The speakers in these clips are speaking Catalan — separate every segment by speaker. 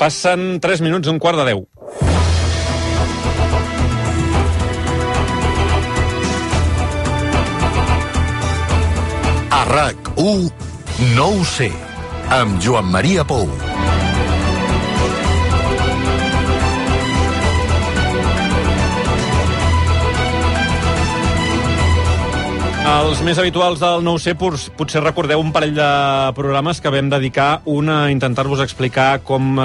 Speaker 1: Passen 3 minuts d'un quart de 10.
Speaker 2: A RAC1, no ho sé, amb Joan Maria Pou.
Speaker 1: Els més habituals del No ho sé, potser recordeu un parell de programes que vam dedicar un a intentar-vos explicar com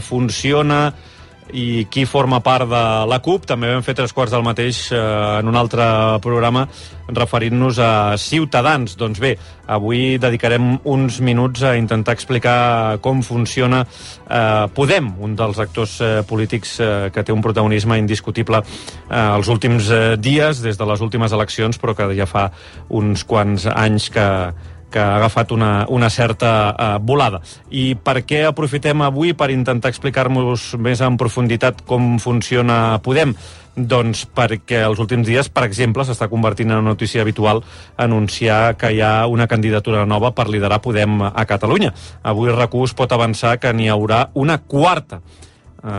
Speaker 1: funciona i qui forma part de la CUP. També vam fer 3/4 del mateix en un altre programa referint-nos a Ciutadans. Doncs bé, avui dedicarem uns minuts a intentar explicar com funciona Podem, un dels actors polítics que té un protagonisme indiscutible els últims dies, des de les últimes eleccions, però que ja fa uns quants anys que ha agafat una certa volada. I per què aprofitem avui per intentar explicar-nos més en profunditat com funciona Podem? Doncs perquè els últims dies, per exemple, s'està convertint en una notícia habitual anunciar que hi ha una candidatura nova per liderar Podem a Catalunya. Avui RAC1 us pot avançar que n'hi haurà una quarta.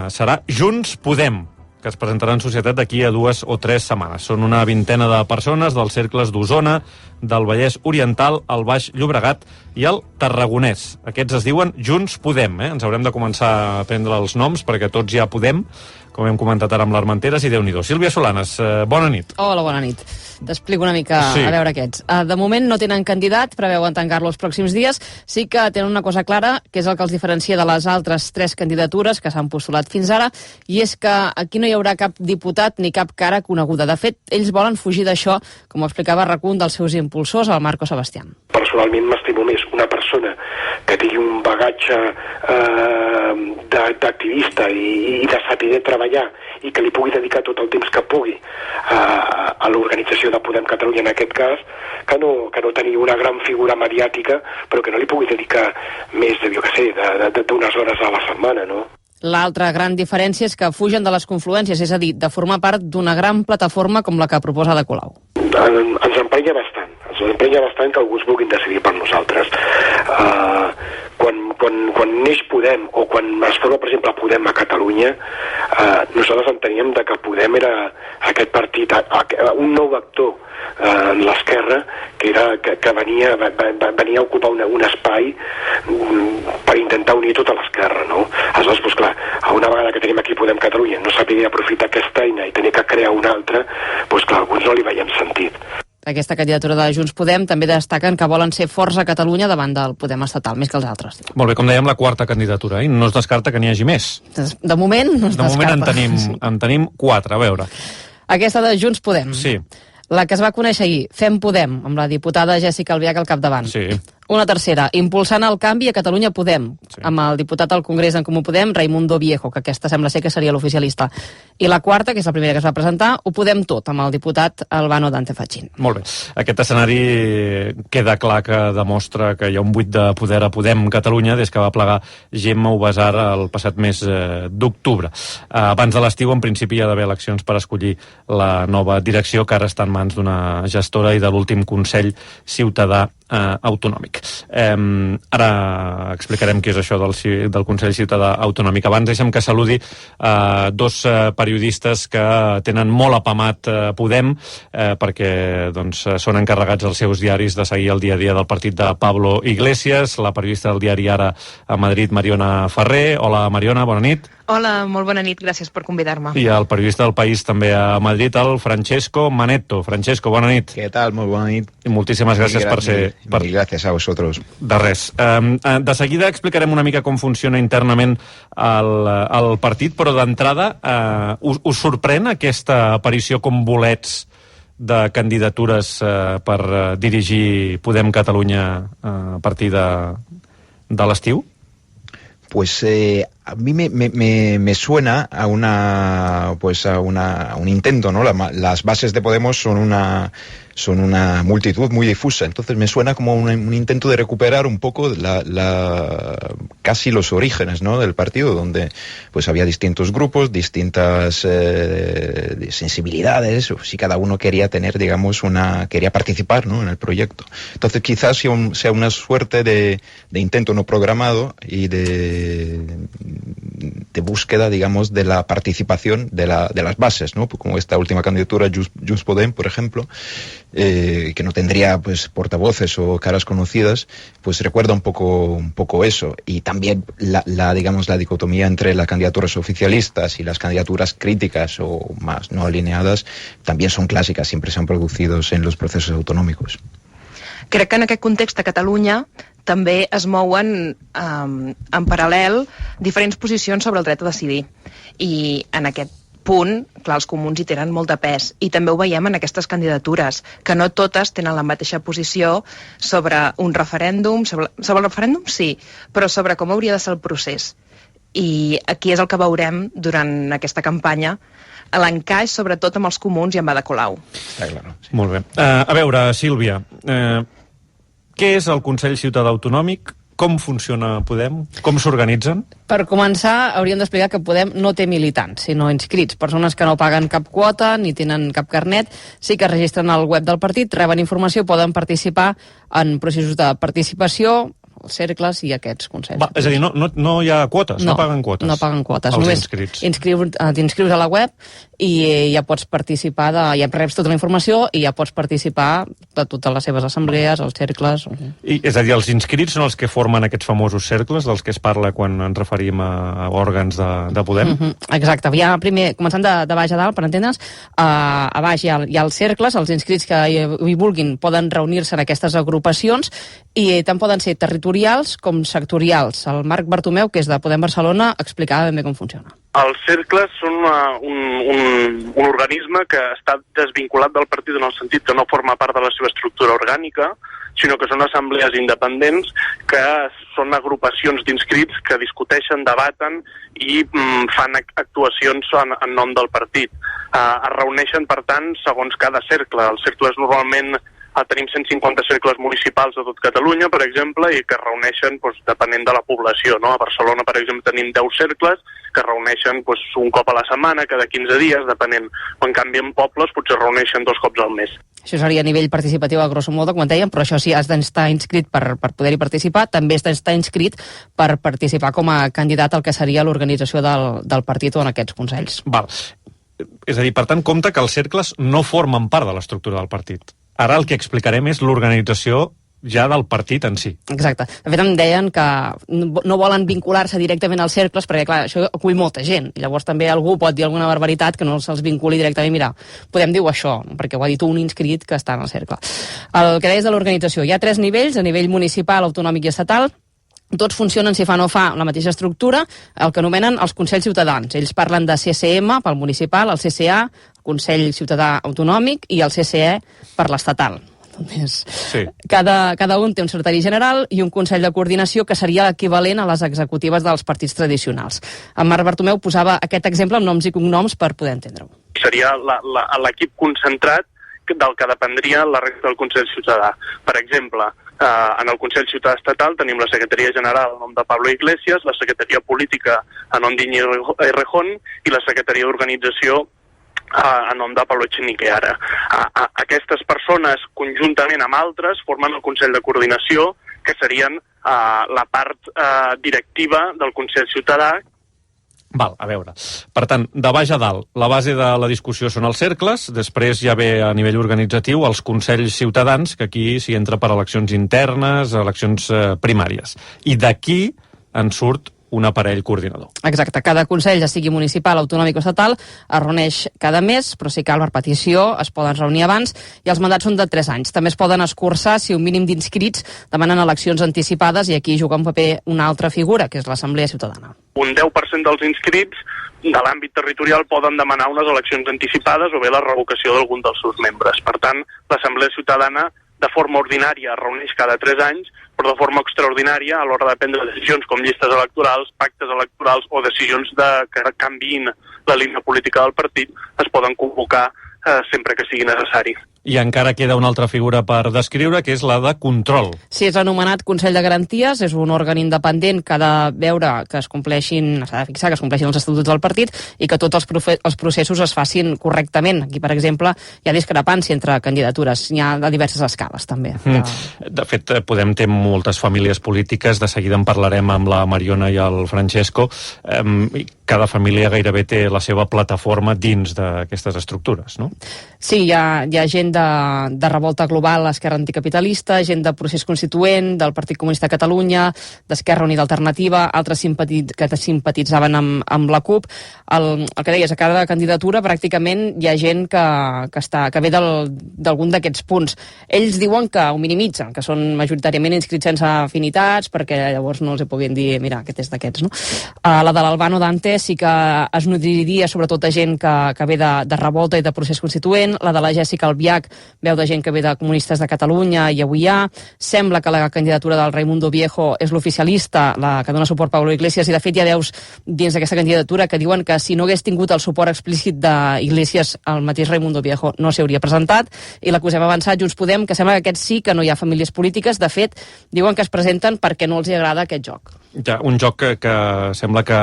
Speaker 1: Serà Junts Podem, que es presentarà en societat d'aquí a 2 o 3 setmanes. Són una vintena de persones dels cercles d'Osona, del Vallès Oriental, el Baix Llobregat i el Tarragonès. Aquests es diuen Junts Podem. Ens haurem de començar a prendre els noms perquè tots ja podem, com hem comentat ara amb l'Armenteres, i Déu-n'hi-do. Sílvia Solanes, bona nit.
Speaker 3: Hola, bona nit. T'explico una mica, a veure aquests. De moment no tenen candidat, preveuen tancar-lo els pròxims dies. Sí que tenen una cosa clara, que és el que els diferencia de les altres 3 candidatures que s'han postulat fins ara, i és que aquí no hi haurà cap diputat ni cap cara coneguda. De fet, ells volen fugir d'això, com ho explicava RAC1 dels seus impulsors, el Marco Sebastián.
Speaker 4: Personalment m'estimo més una persona que tingui un bagatge d'activista i de saber treballar i que li pugui dedicar tot el temps que pugui a l'organització de Podem Catalunya en aquest cas, que no tenir una gran figura mediàtica, però que no li pugui dedicar més, jo què sé, d'unes hores a la setmana, no?
Speaker 3: L'altra gran diferència és que fugen de les confluències, és a dir, de formar part d'una gran plataforma com la que proposa Ada Colau.
Speaker 4: Ens emprenya bastant que alguns vulguin decidir per nosaltres. Quan neix Podem o quan es forma, per exemple, Podem a Catalunya, nosaltres enteníem que Podem era aquest partit, un nou actor en l'esquerra que venia a ocupar un espai per intentar unir tota l'esquerra, no? Aleshores, doncs clar, a una vegada que tenim aquí Podem Catalunya no sabia aprofitar aquesta eina i tenir que crear una altra, doncs clar, alguns no li veiem sentit.
Speaker 3: Aquesta candidatura de Junts Podem també destaquen que volen ser forts a Catalunya davant del Podem estatal, més que els altres.
Speaker 1: Molt bé, com dèiem, la quarta candidatura, no es descarta que n'hi hagi més.
Speaker 3: De moment no es descarta.
Speaker 1: De moment en tenim 4, a veure.
Speaker 3: Aquesta de Junts Podem.
Speaker 1: Sí.
Speaker 3: La que es va conèixer ahir, Fem Podem, amb la diputada Jèssica Albiach al capdavant.
Speaker 1: Sí.
Speaker 3: Una tercera, Impulsant el canvi a Catalunya Podem, amb el diputat al Congrés en Comú Podem, Raimundo Viejo, que aquesta sembla ser que seria l'oficialista. I la quarta, que és la primera que es va presentar, Ho Podem Tot, amb el diputat Albano Dante Fachin.
Speaker 1: Molt bé. Aquest escenari queda clar que demostra que hi ha un buit de poder a Podem Catalunya des que va plegar Gemma Ubasar el passat mes d'octubre. Abans de l'estiu, en principi, hi ha d'haver eleccions per escollir la nova direcció, que ara està en mans d'una gestora i de l'últim Consell Ciutadà autonòmic. Ara explicarem què és això del Consell Ciutadà Autonòmic. Abans deixem que saludi dos periodistes que tenen molt apamat Podem perquè són encarregats als seus diaris de seguir el dia a dia del partit de Pablo Iglesias, la periodista del diari Ara a Madrid, Mariona Ferrer. Hola, Mariona, bona nit.
Speaker 5: Hola, molt bona nit, gràcies per convidar-me.
Speaker 1: I el periodista del País també a Madrid, el Francesco Manetto. Francesco, bona nit.
Speaker 6: ¿Qué tal? Muy buena nit.
Speaker 1: I moltíssimes gràcies per ser...
Speaker 6: Mil gràcies a vosaltres.
Speaker 1: De res. De seguida explicarem una mica com funciona internament el partit, però d'entrada us sorprèn aquesta aparició com bolets de candidatures per dirigir Podem Catalunya a partir de l'estiu?
Speaker 6: Pues a mí me suena a un intento, ¿no? Las bases de Podemos son una multitud muy difusa, entonces me suena como un intento de recuperar un poco casi los orígenes, ¿no? del partido, donde pues había distintos grupos, distintas sensibilidades, y cada uno quería tener, digamos, quería participar, ¿no? en el proyecto. Entonces quizás sea una suerte de intento no programado y de búsqueda, digamos, de la participación de las bases, ¿no? Como esta última candidatura, Junts Podem, por ejemplo, que no tendría pues portavoces o caras conocidas, pues recuerda un poco eso. Y también la dicotomía entre las candidaturas oficialistas y las candidaturas críticas o más no alineadas también son clàssiques, siempre se han producido en los procesos autonómicos.
Speaker 5: Crec que en aquest context a Catalunya també es mouen en paral·lel diferents posicions sobre el dret a decidir. I en aquest punt, clar, els comuns hi tenen molt de pes. I també ho veiem en aquestes candidatures, que no totes tenen la mateixa posició sobre un referèndum. Sobre el referèndum, sí, però sobre com hauria de ser el procés. I aquí és el que veurem durant aquesta campanya, l'encaix sobretot amb els comuns i amb Ada Colau.
Speaker 6: Està clar, sí.
Speaker 1: Molt bé. A veure, Sílvia, què és el Consell Ciutadà Autonòmic? Com funciona Podem? Com s'organitzen?
Speaker 3: Per començar, hauríem d'explicar que Podem no té militants, sinó inscrits. Persones que no paguen cap quota ni tenen cap carnet, sí que es registren al web del partit, reben informació, poden participar en processos de participació, els cercles i aquests consells.
Speaker 1: És a dir, no hi ha quotes, no paguen quotes.
Speaker 3: No paguen quotes.
Speaker 1: Els
Speaker 3: només
Speaker 1: inscrits.
Speaker 3: T'inscrius a la web i ja pots participar, ja reps tota la informació i ja pots participar de totes les seves assemblees, els cercles...
Speaker 1: És a dir, els inscrits són els que formen aquests famosos cercles dels que es parla quan ens referim a òrgans de Podem?
Speaker 3: Exacte. Ja primer, començant de baix a dalt, per entendre's, a baix hi ha els cercles, els inscrits que hi vulguin poden reunir-se en aquestes agrupacions i tant poden ser territorials com sectorials. El Marc Bartomeu, que és de Podem Barcelona, explicava ben bé com funciona.
Speaker 7: Els cercles són un organisme que està desvinculat del partit en el sentit que no forma part de la seva estructura orgànica, sinó que són assemblees independents que són agrupacions d'inscrits que discuteixen, debaten i fan actuacions en nom del partit. Es reuneixen, per tant, segons cada cercle. Els cercles normalment tenim 150 cercles municipals a tot Catalunya, per exemple, i que es reuneixen depenent de la població. A Barcelona, per exemple, tenim 10 cercles que es reuneixen un cop a la setmana, cada 15 dies, depenent. En canvi, en pobles potser es reuneixen 2 cops al mes.
Speaker 3: Això seria a nivell participatiu, a grosso modo, com dèiem, però això sí, has d'estar inscrit per poder-hi participar. També has d'estar inscrit per participar com a candidat al que seria l'organització del partit o en aquests consells.
Speaker 1: Val. És a dir, per tant, compte que els cercles no formen part de l'estructura del partit. Ara el que explicarem és l'organització ja del partit en si.
Speaker 3: Exacte. De fet, em deien que no volen vincular-se directament als cercles perquè, clar, això acull molta gent. I llavors també algú pot dir alguna barbaritat que no se'ls vinculi directament. Mira, Podem diu això, perquè ho ha dit un inscrit que està en el cercle. El que deies de l'organització. Hi ha 3 nivells, a nivell municipal, autonòmic i estatal. Tots funcionen, si fa no fa, la mateixa estructura, el que anomenen els Consells Ciutadans. Ells parlen de CCM pel municipal, el CCA, Consell Ciutadà Autonòmic, i el CCE per l'estatal.
Speaker 1: Sí.
Speaker 3: Cada un té un secretari general i un consell de coordinació que seria l'equivalent a les executives dels partits tradicionals. En Marc Bartomeu posava aquest exemple amb noms i cognoms per poder entendre-ho.
Speaker 7: Seria l'equip concentrat del que dependria la resta del Consell Ciutadà. Per exemple, en el Consell Ciutadà Estatal tenim la Secretaria General a nom de Pablo Iglesias, la Secretaria Política a nom d'Iñigo Errejón i la Secretaria d'Organització a nom de Pablo Echenique. Aquestes persones, conjuntament amb altres, formen el Consell de Coordinació, que serien la part directiva del Consell Ciutadà.
Speaker 1: Val, a veure. Per tant, de baix a dalt, la base de la discussió són els cercles, després ja ve a nivell organitzatiu els consells ciutadans, que aquí s'hi entra per eleccions internes, eleccions primàries. I d'aquí en surt un aparell coordinador.
Speaker 3: Exacte. Cada consell, ja sigui municipal, autonòmic o estatal, es reuneix cada mes, però si cal per petició es poden reunir abans i els mandats són de 3 anys. També es poden escurçar si un mínim d'inscrits demanen eleccions anticipades i aquí juga un paper una altra figura, que és l'Assemblea Ciutadana.
Speaker 7: Un 10% dels inscrits de l'àmbit territorial poden demanar unes eleccions anticipades o bé la revocació d'algun dels seus membres. Per tant, l'Assemblea Ciutadana de forma ordinària es reuneix cada 3 anys, però de forma extraordinària a l'hora de prendre decisions com llistes electorals, pactes electorals o decisions que canviïn la línia política del partit es poden convocar sempre que sigui necessari.
Speaker 1: I encara queda una altra figura per descriure, que és la de control.
Speaker 3: Sí, és anomenat Consell de Garanties, és un òrgan independent que ha de veure que s'ha de fixar que es compleixin els estatuts del partit i que tots els processos es facin correctament. Aquí, per exemple, hi ha discrepància entre candidatures, n'hi ha de diverses escales, també.
Speaker 1: De fet, Podem té moltes famílies polítiques, de seguida en parlarem amb la Mariona i el Francesco. Cada família gairebé té la seva plataforma dins d'aquestes estructures, no?
Speaker 3: Sí, hi ha gent de Revolta Global, Esquerra Anticapitalista, gent de Procés Constituent, del Partit Comunista de Catalunya, d'Esquerra Unida Alternativa, altres que simpatitzaven amb la CUP. El que deies, a cada candidatura pràcticament hi ha gent que ve d'algun d'aquests punts. Ells diuen que ho minimitzen, que són majoritàriament inscrits sense afinitats, perquè llavors no els podien dir, mira, aquest és d'aquests, no? La de l'Albano Dante sí que es nodriria sobretot de gent que ve de Revolta i de Procés Constituent. La de la Jèssica Albiach veu de gent que ve de Comunistes de Catalunya i avui sembla que la candidatura del Raimundo Viejo és l'oficialista, la que dona suport a Pablo Iglesias, i de fet hi ha veus dins d'aquesta candidatura que diuen que si no hagués tingut el suport explícit d'Iglesias, el mateix Raimundo Viejo no s'hi hauria presentat. I la que us hem avançat, Junts Podem, que sembla que aquests sí que no hi ha famílies polítiques. De fet, diuen que es presenten perquè no els agrada aquest joc.
Speaker 1: Ja, un joc que sembla que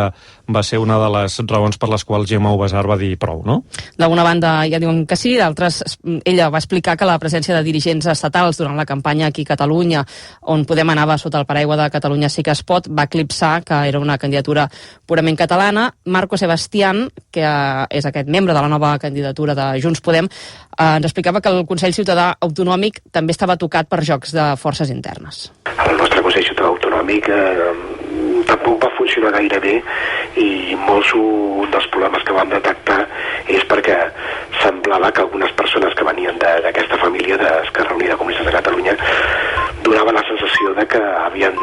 Speaker 1: va ser una de les raons per les quals Gemma Ubasar va dir prou, no?
Speaker 3: D'alguna banda ja diuen que sí, d'altres ella va explicar que la presència de dirigents estatals durant la campanya aquí a Catalunya, on Podem anava sota el paraigua de Catalunya sí que es pot, va eclipsar que era una candidatura purament catalana. Marco Sebastián, que és aquest membre de la nova candidatura de Junts Podem, ens explicava que el Consell Ciutadà Autonòmic també estava tocat per jocs de forces internes.
Speaker 4: El nostre Consell Ciutadà Autonòmic tampoc va funcionar gaire bé i molts dels problemes que vam detectar és perquè semblava que algunes persones que venien d'aquesta família d'Esquerra Unida Comunistes de Catalunya donaven la sensació de que havien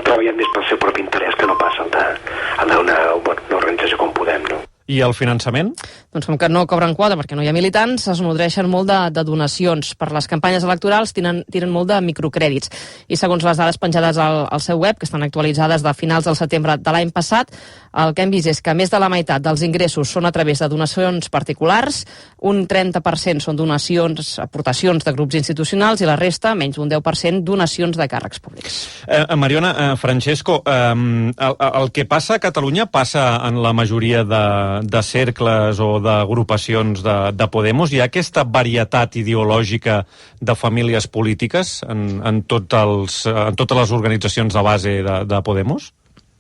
Speaker 4: treballat més pel seu propi interès que no pas el d'una organització com Podem, no?
Speaker 1: I el finançament?
Speaker 3: Doncs com que no cobren quota perquè no hi ha militants, es nodreixen molt de donacions. Per les campanyes electorals tiren molt de microcrèdits. I segons les dades penjades al seu web, que estan actualitzades de finals del setembre de l'any passat, el que hem vist és que més de la meitat dels ingressos són a través de donacions particulars, un 30% són donacions, aportacions de grups institucionals i la resta, menys d'un 10%, donacions de càrrecs públics.
Speaker 1: Mariona, Francesco, el que passa a Catalunya passa en la majoria de cercles o d'agrupacions de Podemos. Hi ha aquesta varietat ideològica de famílies polítiques en totes les organitzacions de base de Podemos?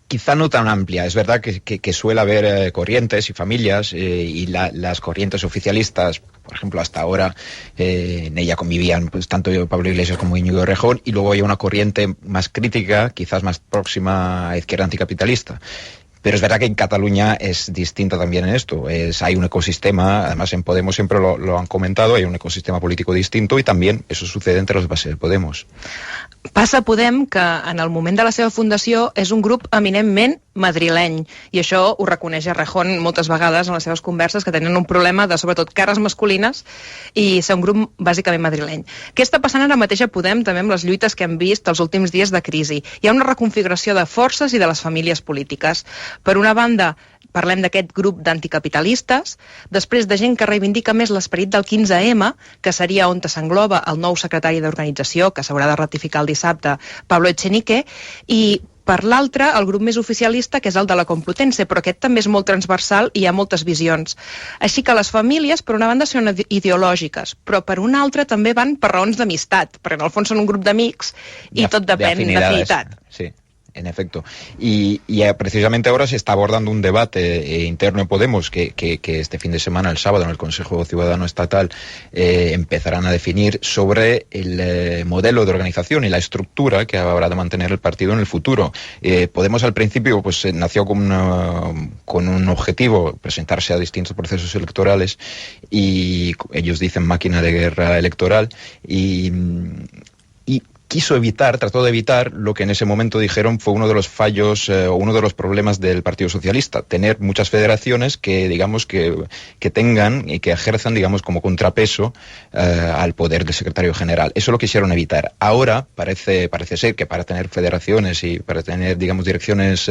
Speaker 6: Quizá no tan amplia. Es verdad que suele haber corrientes y familias y las corrientes oficialistas, por ejemplo, hasta ahora en ella convivían pues tanto Pablo Iglesias como Íñigo Errejón, y luego hay una corriente más crítica, quizás más próxima a izquierda anticapitalista. Pero es verdad que en Cataluña es distinta también en esto. Hay un ecosistema, además en Podemos siempre lo han comentado, hay un ecosistema político distinto y también eso sucede entre les bases de Podemos.
Speaker 5: Passa a Podem que en el moment de la seva fundació és un grup eminentment madrileny, i això ho reconeix Errejón moltes vegades en les seves converses, que tenen un problema de sobretot cares masculines i ser un grup bàsicament madrileny. Què està passant ara mateix a Podem també amb les lluites que hem vist els últims dies de crisi? Hi ha una reconfiguració de forces i de les famílies polítiques. Per una banda, parlem d'aquest grup d'anticapitalistes, després de gent que reivindica més l'esperit del 15M, que seria on s'engloba el nou secretari d'organització, que s'haurà de ratificar el dissabte, Pablo Echenique, i per l'altre, el grup més oficialista, que és el de la Complutense, però aquest també és molt transversal i hi ha moltes visions. Així que les famílies, per una banda, són ideològiques, però per una altra també van per raons d'amistat, perquè en el fons són un grup d'amics i tot depèn d'afinitat.
Speaker 6: Sí. En efecto. Y precisamente ahora se está abordando un debate interno en Podemos que este fin de semana, el sábado, en el Consejo Ciudadano Estatal, empezarán a definir sobre el modelo de organización y la estructura que habrá de mantener el partido en el futuro. Podemos al principio pues nació con un objetivo, presentarse a distintos procesos electorales, y ellos dicen máquina de guerra electoral, y trató de evitar lo que en ese momento dijeron fue uno de los fallos o uno de los problemas del Partido Socialista, tener muchas federaciones que, digamos, que tengan y que ejerzan, digamos, como contrapeso al poder del secretario general. Eso lo quisieron evitar. Ahora parece ser que para tener federaciones y para tener, digamos, direcciones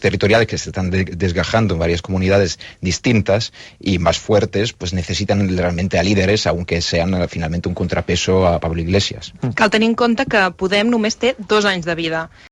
Speaker 6: territoriales que se están desgajando en varias comunidades distintas y más fuertes, pues necesitan realmente a líderes, aunque sean finalmente un contrapeso a Pablo Iglesias.
Speaker 5: Cal tenir en compte que Podem només té 2 anys de vida